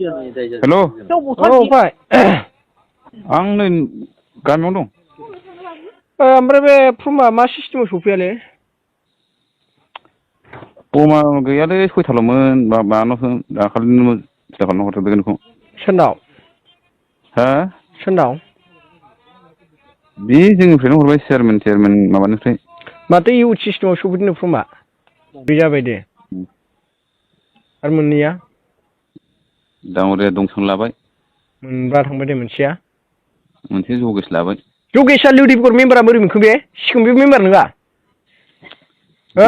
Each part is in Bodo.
हेल' औ फै आं नै गामियाव दं। ओमफ्राय बे फर्मा मा सिस्टेमाव सफैयालै? फर्मा गैयालै सयथाल'मोन माबानावसो दाखालिनो फिथा खालामना हरजोबदों नोंखौ। सोरनाव? हा? सोरनाव? बे जोंनिफ्रायनो हरबाय चेयारमेन माबानिफ्राय। माथो इउथ सिस्टेमाव सफैदोंनो फर्मा बे जाबाय दे। आरो मोननैया? दाङरिया दंसन लाबाय। मोनबा थांबाय दे मोनसेया। मोनसे जगेस लाबाय। जगेशआ लिउदिफगर मेम्बारा बोरै मोनखो बे सिगां बे मेम्बार नोङा? हो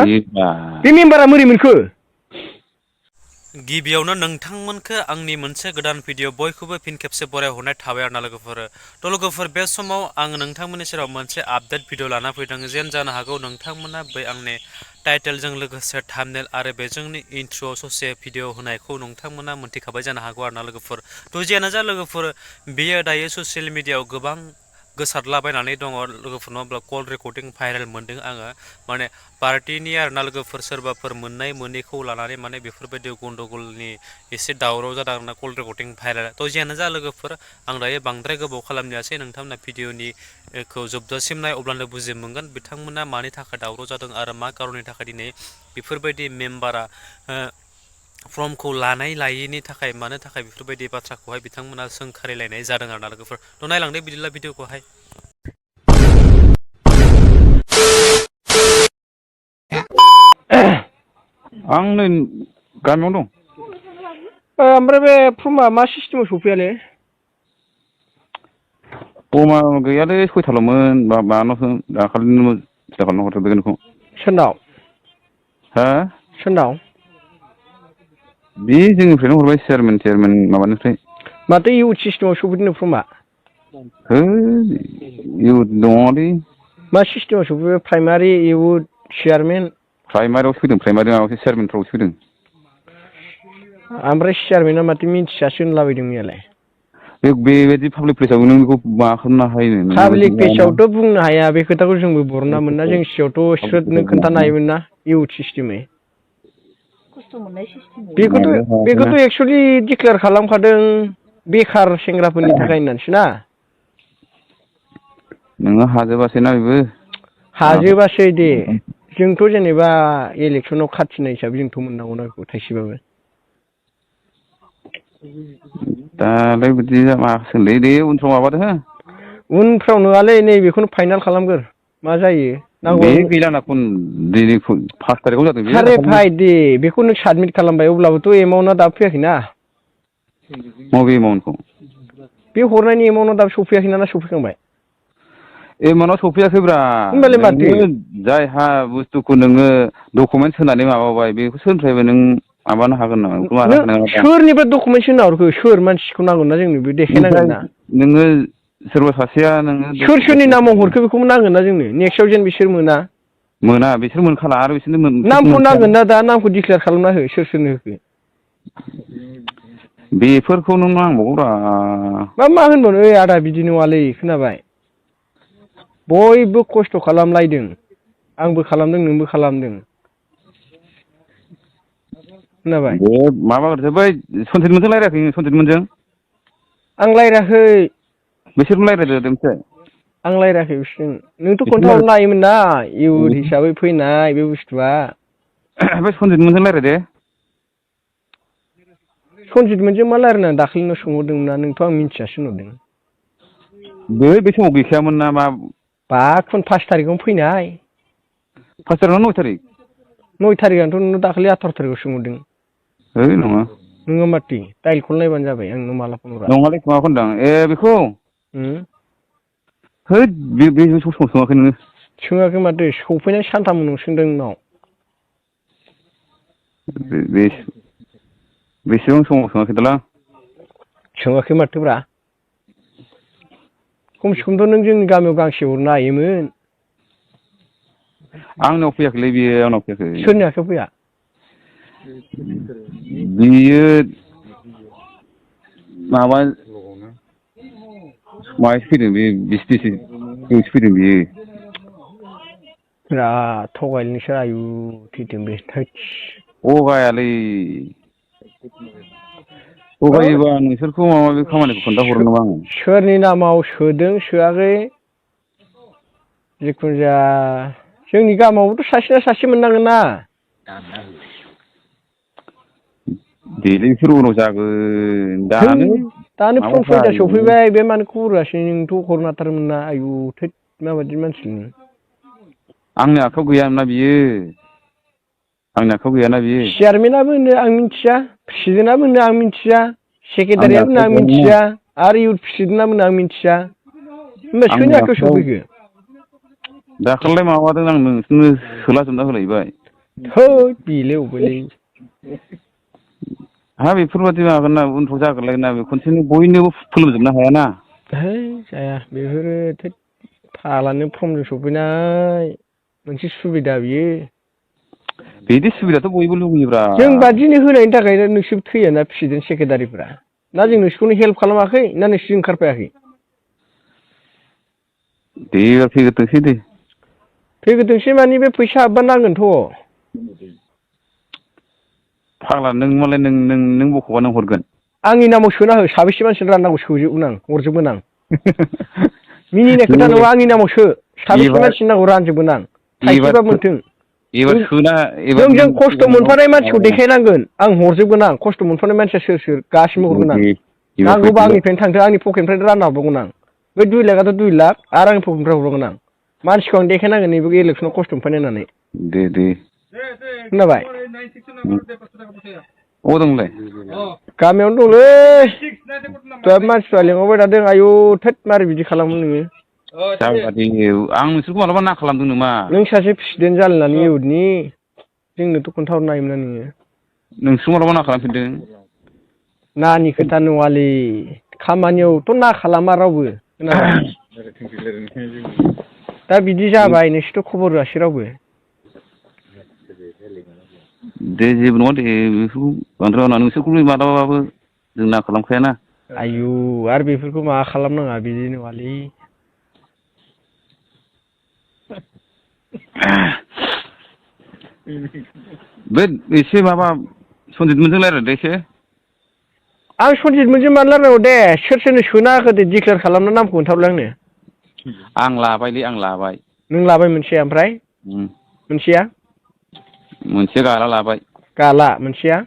बे मेम्बारा मोरै मोनखो? गिबियावनो नोंथांमोनखो आंनि मोनसे गोदान भिडिअ बयखौबो फिन खेबसे बरायहरनाय थाबाय आरोना लोगोफोर। थ' लोगोफोर बे समाव आङो नोंथांमोननि सेराव मोनसे आपडेट भिडिअ लाना फैदों जेन जानो हागौ नोंथांमोना बै आंनि टाइटेलजों लोगोसे थाम्बनेल आरो बेजोंनि इन्ट्र' ससे भिडिअ होनायखौ नोंथांमोना मोनथिखाबाय जानो हागौ आरोना लोगोफोर। थ' जियानो जा लोगोफोर बेयो दायो ससियेल मिडियाआव गोबां गोसारलाबायनानै दङ लोगोफोर नङाब्ला कल रेकर्डिं भाइरेल मोनदों आङो माने पार्टिनि आरोना लोगोफोर सोरबाफोर मोननाय मोनैखौ लानानै माने बेफोरबायदि गन्दगलनि एसे दावराव जादों आरोना कल रेकर्डिं भाइरेल। थ' जियानो जा लोगोफोर आं दायो बांद्राय गोबाव खालामनोसै नोंथांमोना भिडिअनि खौ जोबजासिम नाय अब्लानो बुजि मोनगोन बिथांमोना मानि थाखाय दावराव जादों आरो मा खारननि थाखाय दिनै बेफोरबायदि मेम्बारा फर्मखौ लानाय लायैनि थाखाय मानो थाखाय बेफोरबायदि बाथ्राखौहाय बिथांमोना सोंखारिलायनाय जादों आरोना लोगोफोर। थ' नायलांदो बिदिब्ला भिडिअखौहाय। आं नै गामियाव दं। ओमफ्राय बे फर्मा मा सिस्टेमाव सफैयालै? फर्मा गैयालै सयथाल'मोन माबानावसो दाखालिनो फिथा खालामना हरजोबदों नोंखौ। सोरनाव? हा? सोरनाव? बे जोंनिफ्रायनो हरबाय चेयारमेन माबानिफ्राय। माथो इउथ सिस्टेमाव सफैदोंनो फर्मा? है इउथ नङालै। मा सिस्टेमाव सफैखो प्राइमारि इउथ चेयारमेन? प्राइमारियावसो फैदों प्राइमारि माबासो चेयारमेनफ्रावसो फैदों। ओमफ्राय चेयारमेना माथो मिथियासो होनलाबायदों मैयालाय। बेबायदि पाब्लिक प्लेसाव नों बेखौ मा खालामनो हायो पाब्लिक प्लेसावथ' बुंनो हाया बे खोथाखौ जोंबो बरनना मोना जों सिगाङावथ' स्रोदनो खोन्थानो हायोमोन ना इउथ सिस्टेमै। बेखौथ' एक्सुवेलि डिक्लेयार खालामखादों बेखार सेंग्राफोरनि थाखाय होननानैसो ना। नोङो हाजोबासै ना बेबो। हाजोबासै दे जोंथ' जेनेबा इलेक्सनाव खाथिनाय हिसाबै जोंथ' मोननांगौना बेखौ थाइसेबाबो। दालाय बिदि माबासोलै दे उनफ्राव माबादो हो। उनफ्राव नङालै नैबेखौनो फाइनाल खालामगोर मा जायो। बे गैलाना दिनै 5 थारिखआव जादों बे सारे दाखालि। फाइ दे बेखौ नों साबमिट खालामबाय अब्लाबोथ' एमाउन्टआ दाबो फैयाखैना। मबे एमाउन्टखौ? बे हरनायनि एमाउन्टआ दाबो सफैयाखैना सफैखांबाय? एमाउन्टआ सफैयाखैब्रा होमबालाय माथो नोङो जायहा बुस्थुखौ नोङो डकुमेन्टस होनानै माबाबाय बेखौ सोरनिफ्रायबो नों माबानो हागोन नामा बेखौ मानो नों हानाय नङा दा। सोरनिफ्राय डकुमेन्टस होना हरखो सोर मानसिखौ नांगोन ना जोंनो बे देखायनांगोन ओमफ्राय ना। नोङो सोरबा सासेया नोङो सोर सोरनि नामाव हरखो बेखौबो नांगोन ना जोंनो नेक्स्टआव जेन बिसोर मोना। मोना बिसोर मोनखाला आरो बिसोरनो नामखौ नांगोन मोनखायाना। ना दा नामखौ डिक्लेयार खालामना हो सोर सोरनो होखो। बेफोरखौ नों नांबावगौब्रा। मा होनबावनो ओइ आदा बिदि नङालै खोनाबाय। बयबो खस्थ' खालामलायदों आंबो खालामदों नोंबो खालामदों। खोनाबाय बे माबाग्रोदो बै सनजित मोनजों रायज्लायाखै नों सनजित मोनजों? आं रायज्लायाखै। बिसोरजों रायज्लायदो मोनसे। आं रायज्लायाखै बिसोरजों नोंथ' बिसोरजों खोन्थाहरनो हायोमोन ना इउथ हिसाबै फैनाय बे बुस्थुआ। बै सनजित मोनजों रायज्लाय दे। सनजित मोनजों मा रायज्लायनो दाख्लैनो सोंहरदोंमोन ना नोंथ' आं मिथियासो होनहरदों। बे समाव गैखायामोन ना मा। बा 5 थारिखआवनो फैनाय। 5 थारिख ना 9 थारिख? 9 थारिखआनोथ' नोंनाव दाखालि 18 थारिखआव सोंहरदों। है नङा। नोङा माथो दाइलखौल नायबानो जाबाय आं नोंनाव माला फन हरा नङालै माबाखौ होनदां बेखौ हैद बे समाव सोङाखै नोङो। सोङाखै माथो सफैनाय सानथाम उनाव सोंदों नोंनाव। बेसेबां समाव सोङाखै दालां। सोङाखै माथोब्रा। खमसे खमथ' नों जोंनि गामियाव गांसे हरनो हायोमोन। आंनाव फैयाखैलै बियो आंनाव फैयाखै। सोरनि आखायाव फैया? बियो माबा माहायसो फैदों बे बिसतिसो फैदों बियो। बिराद थगायलै नोंसोर आयु थैथों बे थोदस। थगायालै। थगायोबा नोंसोरखौ माबा माबि खामानिखौ खोन्थाहरो नामा आङो? सोरनि नामाव सोदों सोआखै जिखुनु जाया जोंनि गामियावबोथ' सासे ना सासे मोननांगोन ना। बेलाय बिसोर उनाव जागोन दानो फन फैदा माबाफ्रा सफैबाय बे मानो खबर होआसै नोंथ' हरनो हाथारोमोन ना आयु थोद माबायदि मानसि नोङो। आंनि आखायाव गैयामोनना बियो आंनि आखायाव गैयाना बियो। चेयारमेनाबो होनो आं मिथिया प्रेसिडेन्टआबो होनो आं मिथिया आंनि सेक्रेटारियाबो होनो आं आखायाव गैयामोन मिथिया आरो इउथ प्रेसिडेन्टआबो होनो आं मिथिया होमबा सोरनि आंनि आखायाव आखायाव सफैखो? दाखालिलाय माबादों आं नोंसोरनो सोलाजोबना होलायबाय। थोद बेलाय अबेलाय हा बेफोरबादि माबागोन ना उनफ्राव जागोनलाय ना बे खनसेनो बयनोबो फोलोमजोबनो हायाना। है जाया बेफोरो थोद फालानो फर्मजों सफैनाय मोनसे सुबिदा बियो। बिदि सुबिदाथ' बयबो लुगैयोब्रा। जों बादिनो होनायनि थाखायनो नोंसोर थैयाना प्रेसिडेन्ट सेक्रेटारिफ्रा ना जों नोंसोरखौनो हेल्प खालामाखै ना नोंसोर ओंखारफायाखै? दे एबार फैग्रोथोंसै दे। फैग्रोथोंसै मानि बे फैसा हाबबा नांगोनथ'। फाग्ला नों मालाय नों बख'बा नों हरगोन। आंनि नामाव सोना हो साबेसे मानसिनो राननांगौ सोजोबगोन आं हरजोबगोन आं। मिनिनाय खोथा नङा आंनि नामाव सो साबेसे एबार मानसिनो नांगौ रानजोबगोन आं एबार थाइसेबा मोन्थों। एबार सोना एबार जों नों खस्थ' सिगाङाव मोनफानाय मानसिखौ माबाना देखायनांगोन आं हरजोबगोन आं खस्थ' मोनफानाय मानसिया सोर सोर गासिबो हरगोन आं। दे एबार नांगौबा फैदोलाय आंनिफ्रायनो थांथों आंनि पकेटनिफ्रायनो रानना हरबावगोन आं। बै 2 लाखआथ' 2 लाख आरो आंनि पकेटनिफ्राय हरबावगोन आं। मानसिखौ आं देखायनांगोन नैबे इलेक्सनाव खस्थ' मोनफानाय होननानै। दे खोनाबाय? अबाव दं नोंलाय? गामियावनो दंलै दहाय मानसिफ्रा लिंहरबाय थादों आयु थोद मारै बिदि खालामो नोङो। जारला दे आं नोंसोरखौ मालाबा ना खालामदों नामा? नों सासे प्रेसिडेन्ट जानो होननानै इउथनि जोंनोथ' खोन्थाहरनो हायोमोन ना नोङो। नोंसोर मालाबा ना खालामफेरदों? नानि खोथा नङालै खामानियावथ' ना खालामा रावबो खोनाबाय। दा बिदि जाबाय नोंसोरथ' खबर होआसै रावबो। दे जेबो नङा दे बेफोरखौ बांद्राय मावनाङा नोंसोरखौलाय मालाबाबो जों ना खालामखायाना। आयु आरो बेफोरखौ माबा खालामनाङा बिदि नङालै। बे एसे माबा सनजितमोनजों रायज्लायदो एसे। आं सनजितमोनजों मानो रायलायनांगौ दे सोर सोरनो सोना होखो दे डिक्लेयार खालामना नामखौ खोन्थाहरलाय आंनो। आं लाबायलै आं लाबाय। नों लाबाय मोनसे ओमफ्राय मोनसेया? मोनसे गाला लाबाय। गाला मोनसेया?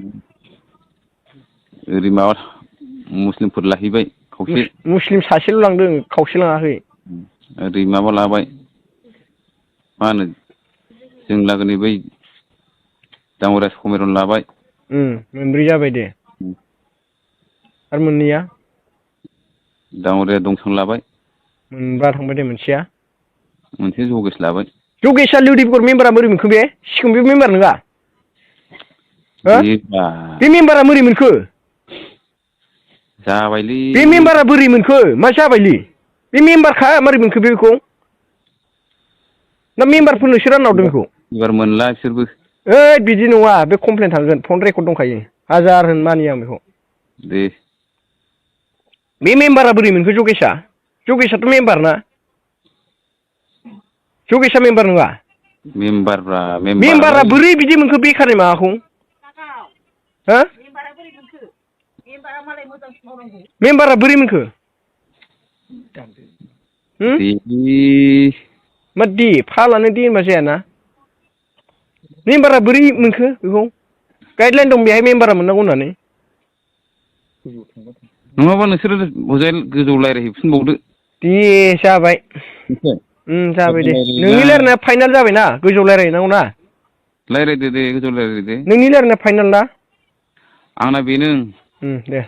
ओरै माबा मुस्लिमफोर लाहैबाय खावसे। मुस्लिम सासेल' लांदों खावसे लाङाखै। ओरै माबा लाबाय मा होनो जों लागोनि बै दाङरिया समिरन लाबाय। मोनब्रै जाबाय दे। आरो मोननैया? दाङरिया दंसन लाबाय। मोनबा थांबाय दे मोनसेया? मोनसे जगेस लाबाय। जगेशआ लिउदिफगर मेम्बारा बोरै मोनखो बे सिगां बे मेम्बार नोङा? हो देबा बे मेम्बारा बोरै मोनखो? जाबायलै बे मेम्बारा बोरै मोनखो मा जाबायलै बे मेम्बारखा मारै मोनखो बे बेखौ? ना मेम्बारफोरनोसो रानना हरदों बेखौ? एबार मोनला बिसोरबो। ओइ बिदि नङा बे कमप्लेन थांगोन फन रेकर्ड दंखायो हाजार होन मानिया आं बेखौ। दे। बे मेम्बारा बोरै मोनखो जगेशआ जगेशआथ' मेम्बार ना? जगेशआ मेम्बार नङा? मेम्बारब्रा मेम्बारा मेम्बारालाय बोरै बिदि मोनखो बेखारनि माबाखौ? हो? मेम्बारा बोरै मोनखो? मा दे फालानो दे होनबा जायाना? मेम्बारा बोरै मोनखो बेखौ गाइडलाइन दं बेहाय मेम्बारा मोननांगौ होननानै? नङाबा नोंसोरो हजाय गोजौ रायज्लायहैफिनबावदो। दे जाबाय। मिथिबाय जाबाय दे रायज्लायोब्ला नोंनि रायलायनाया फाइनाल जाबायना गोजौ रायलायहैनांगौ ना? रायज्लायदो दे गोजौ रायज्लायदो। नोंनि रायलायनाया फाइनाल ना? आंना बेनो। दे।